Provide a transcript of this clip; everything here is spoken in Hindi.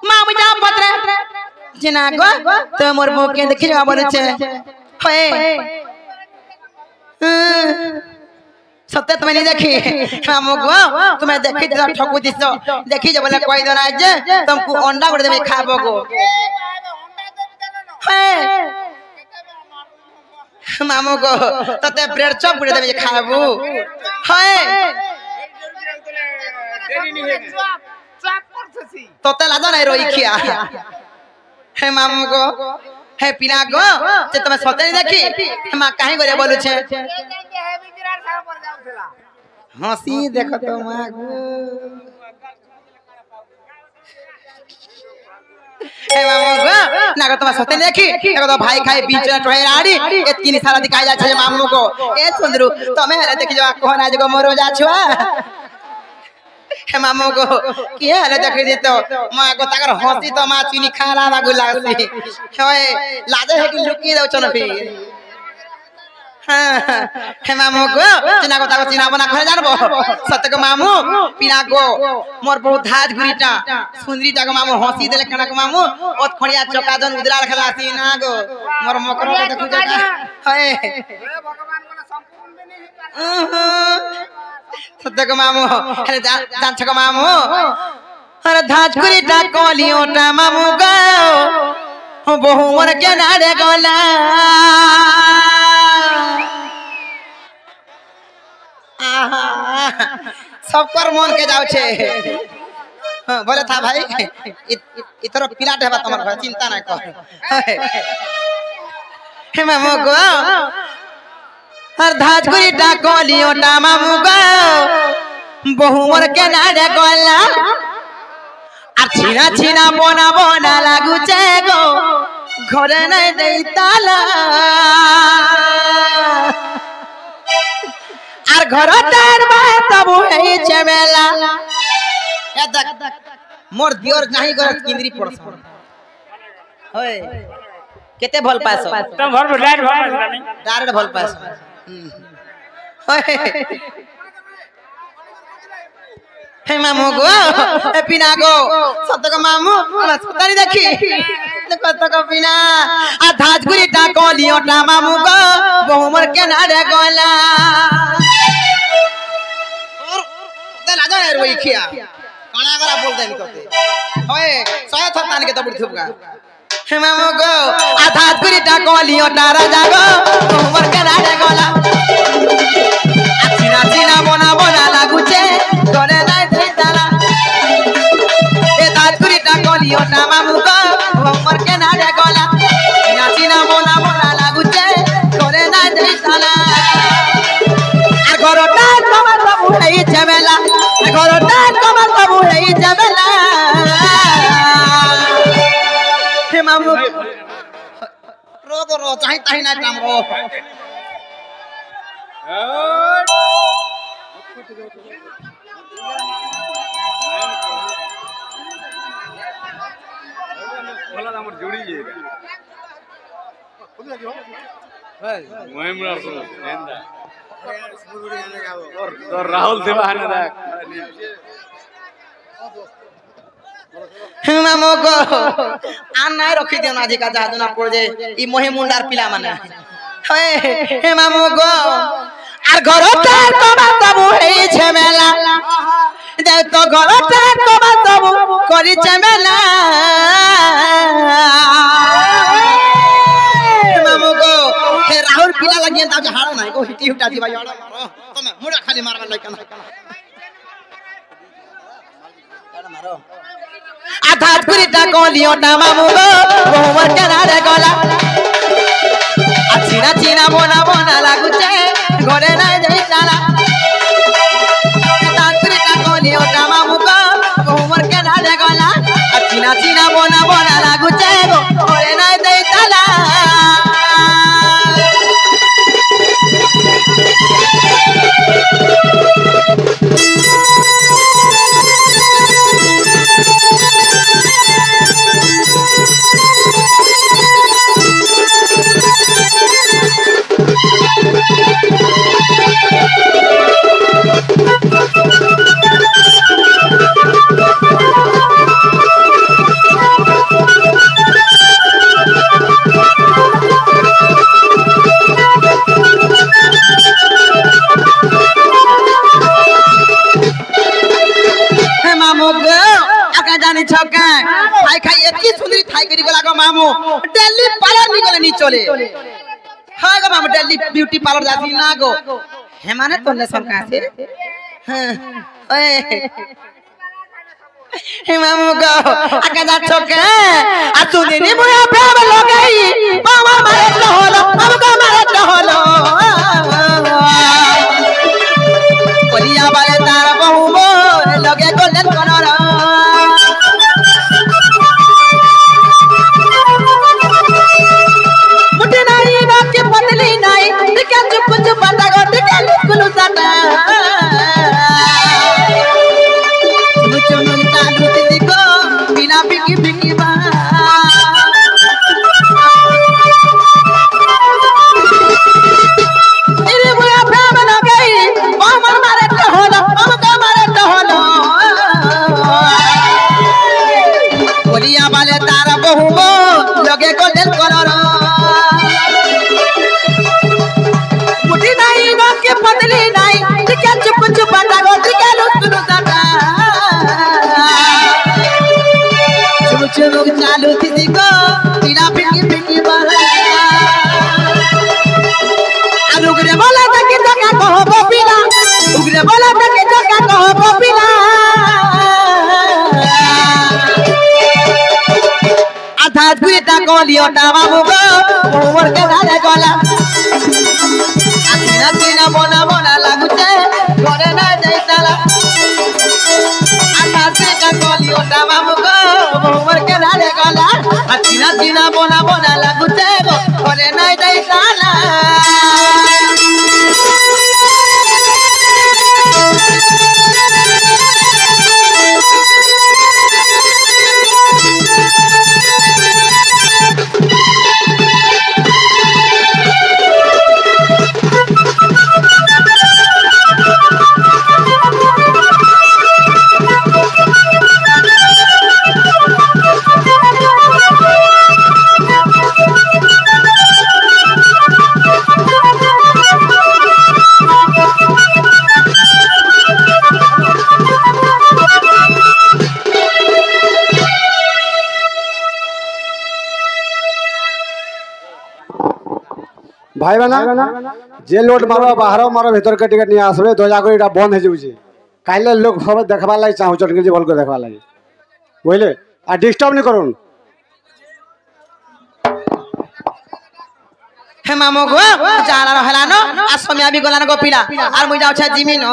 মা বুঝা পত্রে চিনা গো তো মোর বউকে দেখি যাওয়া বলেছে হয় सत्य तुम्हें नहीं देखी गो तुम्हें देखी ठकू दिस देखी जो बोले कोई दिन आज तुमको अंडा गुड़ देवे खाबो गो मामू गो तते ब्रेड चॉप गुड़ देवे खाबू है तते लादो नहीं रोई खिया है मामू गो है पिना गो जे तुम्हें सत्य नहीं देखी मां काहे करे बोलू छे हंसी देखो तो मागो ए मामू गो ना को तुम सते देखी देखो तो भाई खाए बीच में टोहे राडी ए तीन सारा दिखाई जा छे मामू को ए सुंदरू तमे हले देखि जो कोन आज गो मोरो जा छुआ हे मामू को की हले देखि दे तो मां को ताकर हंसी तो मां चीनी खाला बागु लागसी होय लाजे है कि लुकी दउ चलो फिर हे मामू गो चिना को ताको चिना बना खरे जानबो सत्य को मामू पिना गो मोर बहुत धाज गुरीटा सुंदरी जागो मामू हंसी देले कना को मामू ओत खड़िया चौका जन उदराल खलासी ना गो मोर मकर को देखु जका हे भगवान को संपूर्ण भी नहीं सत्य को मामू अरे जान छको मामू अरे धाज गुरीटा कोलियोटा मामू गो बहु मोर के नारे गोला सब पर मन के जाओ छे हां बोले था भाई इतरो पिलाट हेबा तमर घर चिंता ना कर हे मामू गो हर धाज गुरीटा कोलियोटा मामू गो बहु मोर के नारे गोला আর ছিনা ছিনা বনা বনা লাগুছে গো ঘরে নাই দেই তালা আর ঘরটার বাই তবু এই ঝামেলা এ দেখ মোর দিওর নাহি গর কিন্দ্রি পড়ছ হয় কেতে ভাল পাছ তুম ঘর ডাইরেক্ট ভাল পাছ হয় हे मामू गो ए पिना गो सत्य को मामू हमरा सतारी देखी देखो तो को पिना आ धाज गुरीटा कोलियोटा मामू गो बहु मोर के नारे गोला और ते लाजो रे रोई खिया काना गला बोल देनी तोते ओए सय थतान के तो बुढ़ थुबगा हे मामू गो आ धाज गुरीटा कोलियोटा राजा गो बहु मोर के नारे गोला आ चिना चिना बोना बोना लागुचे करे ना कोलियोटा मामू गो हमर के नारे गोला नाची ना बोला बोला लागुचे करे ना देई साला आ घरटा कमर बाबू हेई झमेला घरटा कमर बाबू हेई झमेला हे मामू रो चाहि ताहि ना काम रो बोला हमर जोड़ी जे मोहम्मद रसूल नेंदा और राहुल देवान दा मामू को आन नाही रखी देना जी का जादुना पड़ जे ई मोहे मुंडार पिला माने हे मामू को আর ঘরটার কবা তবু হেই ঝেমেলা দে তো ঘরটার কবা তবু করি ঝেমেলা মামু গো হে রাহুল পিলা লাগিয়ে তাও হাড় নাই গো হিটি হুটা দি ভাই হাড় মারো তুমি মুড়া খালি মারবার লাগ কেন হাড় মারো আধাত গুরিটা কোলিওটা মামু গো মোর কেনারে গলা চিনা চিনা বনা বনা লাগুছে ঘরে নাই যাই তালা তাঁতরিটা কোলিওটা মামু গো মোর কেনারে গলা চিনা চিনা বনা বনা লাগুছে ঘরে নাই যাই তালা जानी छका खाई खाई एतकी सुंदरी थाई करी गला गो मामू दिल्ली पार्लर निकले नी चले हां गो मामू दिल्ली ब्यूटी पार्लर जाती ना गो हे माने तो ने सरकार से हां ओए हे मामू गो आका जा छका आ सुंदरी मुया प्रेम लगई मामा मारे तो होलो हमको मारे तो होलो कोलिया बाले तार बहु मो लगे गोल्डन कलर मुटे नहीं बाकी पतली नहीं टिका चुप चुप पता गो टिका कुलु साटा मुचो मुंता लुटी दिको बिना पिकी पिकी बा इरे बुया प्रेम न गई मामा मारे तो होलो हमका मारे तो होलो कोलिया वाले तार बहु मो लगे गोल्डन कलर मुठी नहीं बाकी पतली नहीं टिका चुप चुप पता गो टिका लुटनु साटा चुप चुप चालू थी को बिना पिकी पिकी बा उगरे बोला तक जका कहो गोपीला उगरे बोला तक जका कहो गोपीला आधा दुईटा कोलियोटा बाबूगो मोर के दाले गला आधीना तीना बोना बोना लागुचे घरे ना जाइताला आधा दुईटा कोलियोटा बाबूगो मोर के दाले गला आधीना तीना बोना बोना लागुचे घरे ना जाइताला भाई बना जे लोट मारो बाहर मारो भीतर के टिकट नहीं आसबे दो को एटा बंद हो जाउछे काइले लोग सब देखबा लागि चाहू चट के भल को देखबा लागि बुझले आ डिस्टर्ब नहीं करूँ हे मामो गो जाना रहला न आ समय भी गलान गो पिला आर मुई जाउ छ जिमी न